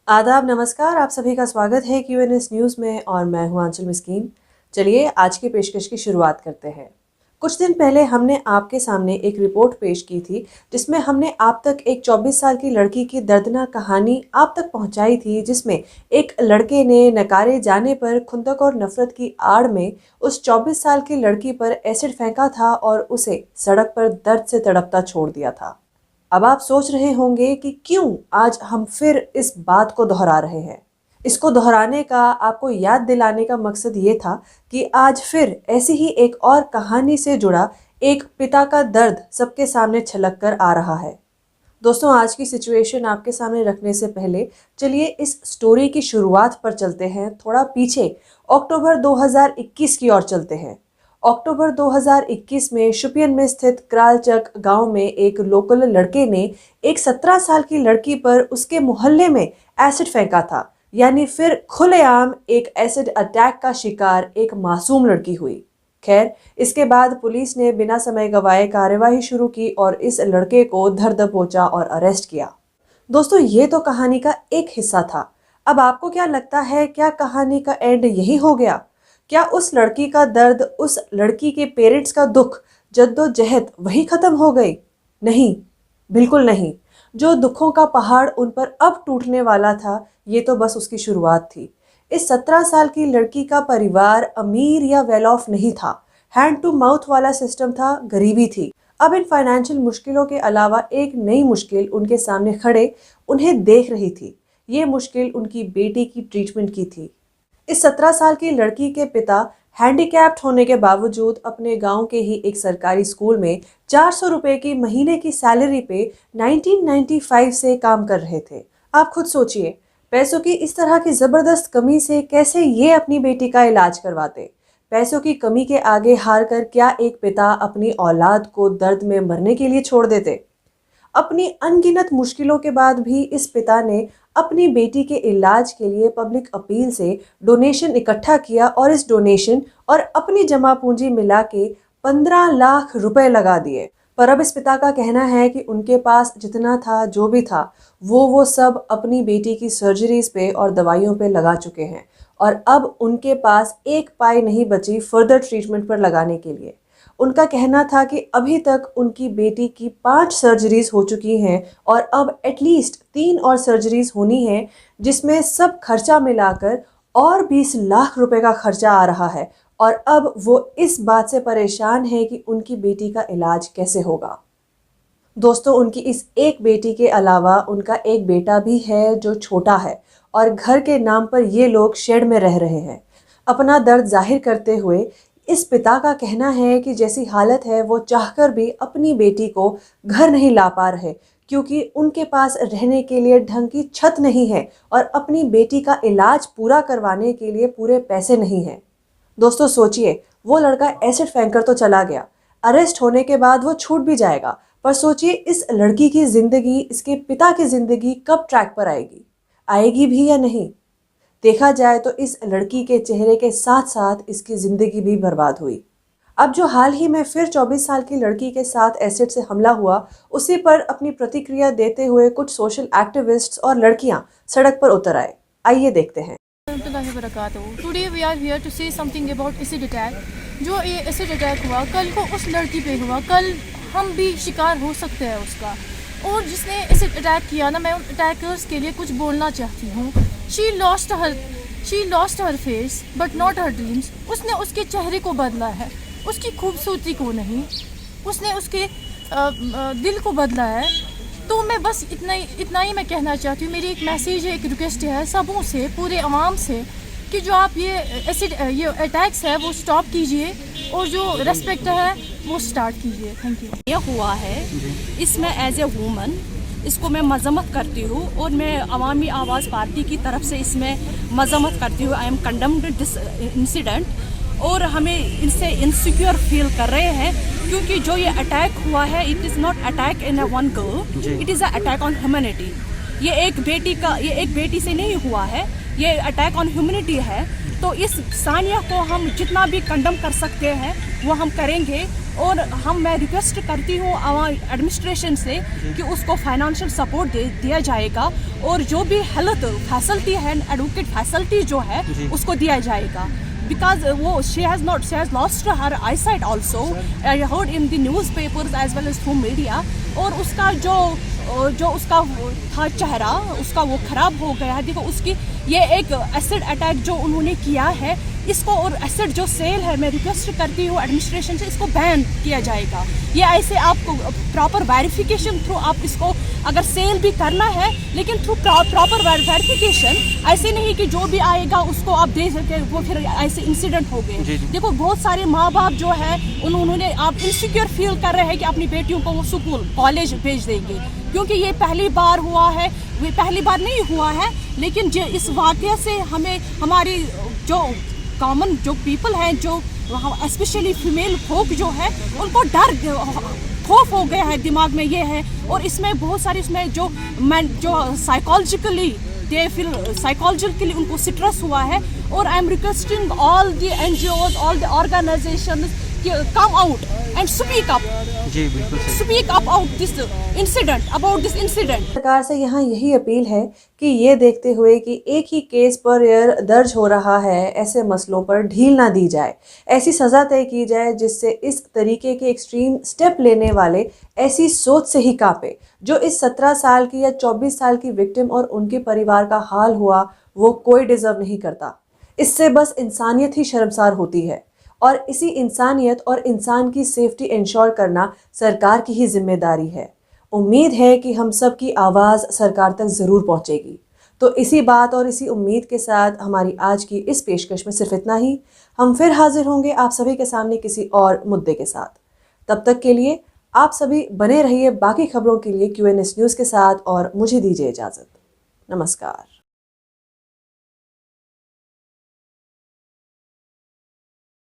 आदाब, नमस्कार। आप सभी का स्वागत है क्यूएनएस न्यूज़ में और मैं हूं आंचल मिस्कीन। चलिए आज की पेशकश की शुरुआत करते हैं। कुछ दिन पहले हमने आपके सामने एक रिपोर्ट पेश की थी जिसमें हमने आप तक एक 24 साल की लड़की की दर्दनाक कहानी आप तक पहुंचाई थी, जिसमें एक लड़के ने नकारे जाने पर खुंदक और नफरत की आड़ में उस 24 साल की लड़की पर एसिड फेंका था और उसे सड़क पर दर्द से तड़पता छोड़ दिया था। अब आप सोच रहे होंगे कि क्यों आज हम फिर इस बात को दोहरा रहे हैं। इसको दोहराने का, आपको याद दिलाने का मकसद ये था कि आज फिर ऐसी ही एक और कहानी से जुड़ा एक पिता का दर्द सबके सामने छलक कर आ रहा है। दोस्तों, आज की सिचुएशन आपके सामने रखने से पहले चलिए इस स्टोरी की शुरुआत पर चलते हैं। थोड़ा पीछे अक्टूबर 2021 की ओर चलते हैं। अक्टूबर 2021 में शुपियन में स्थित क्रालचक गांव में एक लोकल लड़के ने एक 17 साल की लड़की पर उसके मोहल्ले में एसिड फेंका था। यानी फिर खुलेआम एक एसिड अटैक का शिकार एक मासूम लड़की हुई। खैर, इसके बाद पुलिस ने बिना समय गंवाए कार्यवाही शुरू की और इस लड़के को धर दबोचा और अरेस्ट किया। दोस्तों, ये तो कहानी का एक हिस्सा था। अब आपको क्या लगता है, क्या कहानी का एंड यही हो गया? क्या उस लड़की का दर्द, उस लड़की के पेरेंट्स का दुख, जद्दोजहद वही खत्म हो गई? नहीं, बिल्कुल नहीं। जो दुखों का पहाड़ उन पर अब टूटने वाला था, ये तो बस उसकी शुरुआत थी। इस 17 साल की लड़की का परिवार अमीर या वेल ऑफ नहीं था। हैंड टू माउथ वाला सिस्टम था, गरीबी थी। अब इन फाइनेंशियल मुश्किलों के अलावा एक नई मुश्किल उनके सामने खड़े उन्हें देख रही थी। ये मुश्किल उनकी बेटी की ट्रीटमेंट की थी। इस 17 साल की लड़की के पिता हैंडीकैप्ड होने के बावजूद अपने गांव के ही एक सरकारी स्कूल में 400 रुपए की महीने की सैलरी पे 1995 से काम कर रहे थे। आप खुद सोचिए, पैसों की इस तरह की जबरदस्त कमी से कैसे ये अपनी बेटी का इलाज करवाते। पैसों की कमी के आगे हार कर क्या एक पिता अपनी औलाद को दर्द में मरने के लिए छोड़ देते? अपनी अनगिनत मुश्किलों के बाद भी इस पिता ने अपनी बेटी के इलाज के लिए पब्लिक अपील से डोनेशन इकट्ठा किया और इस डोनेशन और अपनी जमा पूंजी मिला के 15 लाख रुपए लगा दिए। पर अब इस पिता का कहना है कि उनके पास जितना था, जो भी था, वो सब अपनी बेटी की सर्जरीज पे और दवाइयों पे लगा चुके हैं और अब उनके पास एक पाई नहीं बची फर्दर ट्रीटमेंट पर लगाने के लिए। उनका कहना था कि अभी तक उनकी बेटी की 5 सर्जरीज हो चुकी हैं और अब एटलीस्ट 3 और सर्जरीज होनी है, जिसमें सब खर्चा मिलाकर और 20 लाख रुपए का खर्चा आ रहा है। और अब वो इस बात से परेशान है कि उनकी बेटी का इलाज कैसे होगा। दोस्तों, उनकी इस एक बेटी के अलावा उनका एक बेटा भी है जो छोटा है और घर के नाम पर ये लोग शेड में रह रहे हैं। अपना दर्द जाहिर करते हुए इस पिता का कहना है कि जैसी हालत है वो चाहकर भी अपनी बेटी को घर नहीं ला पा रहे, क्योंकि उनके पास रहने के लिए ढंग की छत नहीं है और अपनी बेटी का इलाज पूरा करवाने के लिए पूरे पैसे नहीं हैं। दोस्तों सोचिए, वो लड़का एसिड फेंकर तो चला गया, अरेस्ट होने के बाद वो छूट भी जाएगा, पर सोचिए इस लड़की की जिंदगी, इसके पिता की जिंदगी कब ट्रैक पर आएगी? आएगी भी या नहीं? देखा जाए तो इस लड़की के चेहरे के साथ साथ इसकी जिंदगी भी बर्बाद हुई। अब जो हाल ही में फिर 24 साल की लड़की के साथ एसिड से हमला हुआ, उसी पर अपनी प्रतिक्रिया देते हुए कुछ सोशल एक्टिविस्ट्स और लड़कियां सड़क पर उतर आए। आइए देखते हैं। Today we are here to say something about acid attack. जो ये एसिड अटैक हुआ कल को उस लड़की पे हुआ, कल हम भी शिकार हो सकते हैं उसका। और जिसने एसिड अटैक किया ना, मैं उन अटैकर्स के लिए कुछ बोलना चाहती हूँ। She lost her face but not her dreams. उसने उसके चेहरे को बदला है, उसकी खूबसूरती को नहीं। उसने उसके दिल को बदला है। तो मैं बस इतना ही मैं कहना चाहती हूँ। मेरी एक मैसेज है, एक रिक्वेस्ट है सबों से, पूरे आवाम से, कि जो आप ये अटैक्स है वो स्टॉप कीजिए और जो रेस्पेक्ट है वो स्टार्ट कीजिए। Thank you. ये हुआ है, इसमें एज ए वूमन इसको मैं मजम्मत करती हूँ और मैं अवामी आवाज़ पार्टी की तरफ से इसमें मजम्मत करती हूँ। आई एम कंडम्ड दिस इंसिडेंट और हमें इनसे इनसिक्योर फील कर रहे हैं, क्योंकि जो ये अटैक हुआ है, it is not attack in a one girl, it is a attack on humanity. ये एक बेटी से नहीं हुआ है, ये अटैक ऑन ह्यूमैनिटी है। तो इस सानिया को हम जितना भी कंडम कर सकते हैं वो हम करेंगे और मैं रिक्वेस्ट करती हूँ एडमिनिस्ट्रेशन से कि उसको फाइनेंशियल सपोर्ट दिया जाएगा और जो भी हेल्थ फैसिलिटी है, एडवोकेट फैसिलिटी जो है उसको दिया जाएगा। Because she has lost her eyesight also. I heard in the newspapers as well as through media. और उसका जो उसका था चेहरा, उसका वो खराब हो गया है। देखो उसकी ये एक एसिड अटैक जो उन्होंने किया है इसको, और एसिड जो सेल है, मैं रिक्वेस्ट करती हूँ एडमिनिस्ट्रेशन से इसको बैन किया जाएगा। ये ऐसे आपको प्रॉपर वेरिफिकेशन थ्रू आप इसको अगर सेल भी करना है, लेकिन थ्रू प्रॉपर वेरिफिकेशन, ऐसे नहीं कि जो भी आएगा उसको आप दे सके, वो फिर ऐसे इंसिडेंट हो गए। देखो बहुत सारे माँ बाप जो है उन्होंने आप इनसिक्योर फील कर रहे हैं कि अपनी बेटियों को वो स्कूल कॉलेज भेज देंगे, क्योंकि ये पहली बार हुआ है, ये पहली बार नहीं हुआ है, लेकिन जो इस वाक़या से हमें हमारी जो कॉमन जो पीपल हैं, जो स्पेशली फीमेल folk जो है, उनको डर खौफ हो गया है, दिमाग में ये है। और इसमें बहुत सारी इसमें जो साइकोलॉजिकली उनको स्ट्रेस हुआ है। और I am requesting all the NGOs, all the organisations come out and speak up. जी बिल्कुल सही। Speak up about this incident. सरकार से यहाँ यही अपील है कि ये देखते हुए कि एक ही केस पर दर्ज हो रहा है, ऐसे मसलों पर ढील ना दी जाए, ऐसी सज़ा तय की जाए जिससे इस तरीके के एक्सट्रीम स्टेप लेने वाले ऐसी सोच से ही कांपे। जो इस 17 साल की या 24 साल की विक्टिम और उनके परिवार का हाल हुआ, वो कोई डिज़र्व नहीं करता। इससे बस इंसानियत ही शर्मसार होती है, और इसी इंसानियत और इंसान की सेफ्टी इंश्योर करना सरकार की ही जिम्मेदारी है। उम्मीद है कि हम सब की आवाज़ सरकार तक ज़रूर पहुंचेगी। तो इसी बात और इसी उम्मीद के साथ हमारी आज की इस पेशकश में सिर्फ इतना ही। हम फिर हाजिर होंगे आप सभी के सामने किसी और मुद्दे के साथ। तब तक के लिए आप सभी बने रहिए बाकी खबरों के लिए QNS न्यूज़ के साथ, और मुझे दीजिए इजाज़त। नमस्कार।